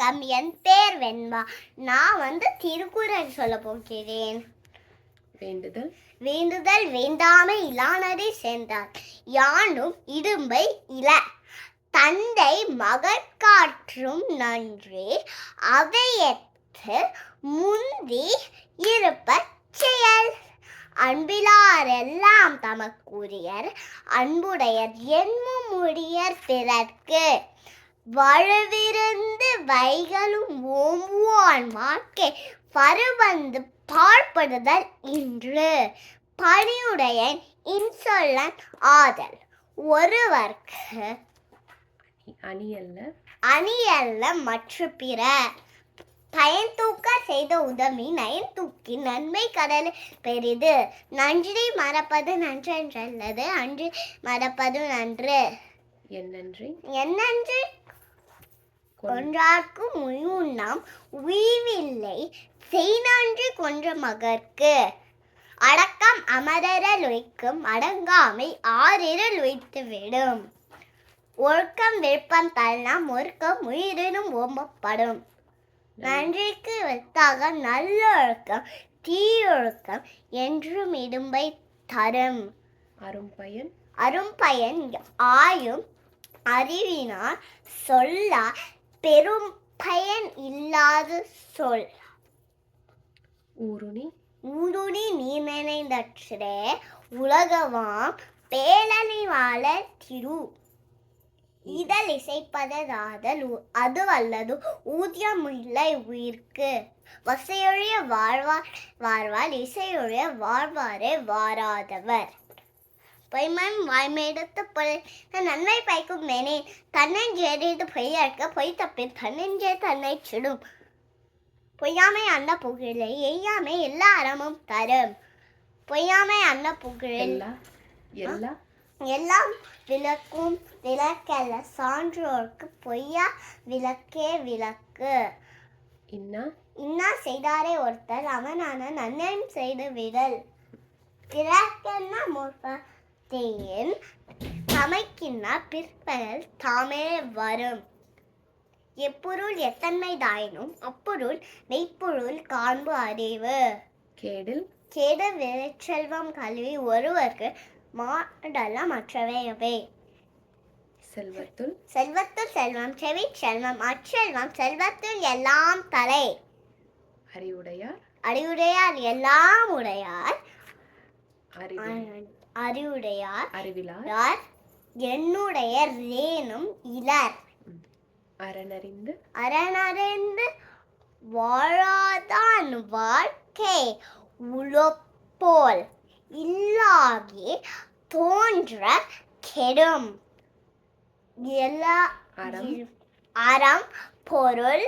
வணக்கம், என் பேர் வெண்பா. நான் திருக்குறள் சொல்ல போகிறேன். வேண்டுதல் வேண்டாமை இலானடி சேர்ந்தார் யாண்டும் இடும்பை இல தந்தை மகட்காற்றும் நன்றே அவையத்து முந்தி இருப்ப செயல். அன்பிலாரெல்லாம் தமக்குரியர் அன்புடையர் என்மும் முடியர் பிறர்க்கு வலுவிருந்து வைகளும் ஓம்புவான் வாழ்க்கை பருவந்து பாழ்படுதல் இன்று. பணியுடையன் இன்சொல்லன் ஆதல் ஒருவர்க்கு அணியல்ல மற்ற பிற. பயன் தூக்க செய்த உதவி நயன் தூக்கி நன்மை கடல் பெரிது. நன்றி மறப்பது நன்றென்றல்லது அன்றி மறப்பது நன்று. என்னன்றி கொன்றார்க்கும் உய்வுண்ணாம் உய்வில்லை செய் நன்றி கொன்ற மகற்கு. அடக்கம் அமரரல் உய்க்கும் அடங்காமை ஆறிரல் உய்த்துவிடும். ஒழுக்கம் விருப்பம் தரலாம் ஒழுக்கம் உயிரினும் ஓம்பப்படும். நன்றிக்கு வெத்தாக நல்லொழுக்கம் தீயொழுக்கம் என்றும் இடும்பை தரும். அரும்பயன் ஆயும் அறிவினார் சொல்லா பெரும் பயன் இல்லாத சொல். ஊருணி நீ நினைந்தற்றே உலகவாம் பேலனிவாள திரு. இதழ் இசைப்பதாதல் அது அல்லது ஊதியம் இல்லை உயிர்க்கு. வசையொழிய வாழ்வார் இசையொழிய வாழ்வாரே வாராதவர். பொய்மன் வாய்மையெடுத்து நன்மை பயக்கும் மேனே தன்னெஞ்செறிது பொய்யற்க பொய் தப்பில் தன்னெஞ்சே தன்னை சுடும். பொய்யாமை அன்ன புகழை எய்யாமை எல்லா அறமும் தரும். பொய்யாமை அன்ன புகழில் எல்லாம் விளக்கும் விளக்கல்ல சான்றோர்க்கு பொய்யா விளக்கே விளக்கு. இன்னா செய்தாரே ஒருத்தர் அவனான நன்னயம் செய்து விடல். பிறர்க்கென்ன முற்பத்தேன் தமைக்கின்னா பிற்பகல் தாமே வரும். எப்பொருள் எத்தன்மை தாயினும் அப்பொருள் மெய்ப்பொருள் காண்பு அறிவு. கேடு விளைச்செல்வம் கல்வி ஒருவர்க்கு மாடல்ல மற்றவையவே. செல்வத்துள் செல்வம் செவி செல்வம் அச்செல்வம் செல்வத்துள் எல்லாம் தலை. அறிவுடையார் எல்லாம் உடையார் அறிவிலார் என்னுடைய ரேனும் இலர். அரணறிந்து வாழாதான் வாழ்க்கை உழப்போல் இல்லாகி தோன்ற கெடும். அறம் பொருள்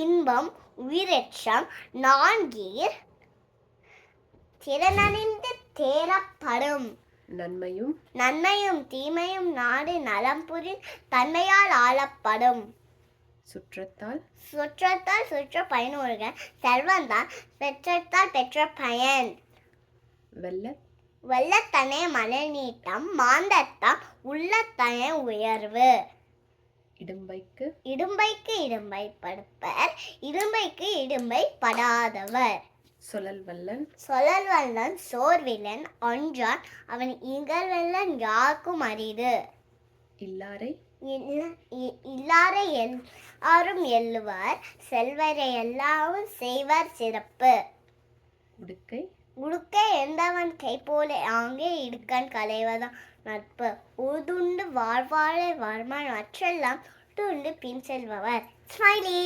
இன்பம் உயிரேற்றம் நான்கீர் திறனறிந்து தேரப்படும். நன்மையும் தீமையும் நாடு நலம்புரி தன்மையால் ஆளப்படும். சுற்ற பயனுறுக செல்வந்தான் பெற்றத்தால் பெற்ற பயன். வெள்ளத்தனே மலை நீட்டம் மாந்தத்தாம் உள்ளத்தனே உயர்வு. இடும்பைக்கு இடும்பை படுப்பர் இடும்பைக்கு இடும்பை படாதவர். சொல்லல்வல்லன் சோர்விலன் ஒன்றான் அவன் இகழ்வல்லன் யாருக்கும் அரிது. இல்லாரை எல்லாரும் எல்லுவர் செல்வரை எல்லாரும் செய்வர் சிறப்பு. உடுக்கை எந்தவன் கை போல ஆங்கே இடுக்கன் களைவதான் நட்பு. உதுண்டு வாழ்வாழை வர்மன் மற்றெல்லாம் துண்டு பின் செல்பவர். ஸ்மைலி.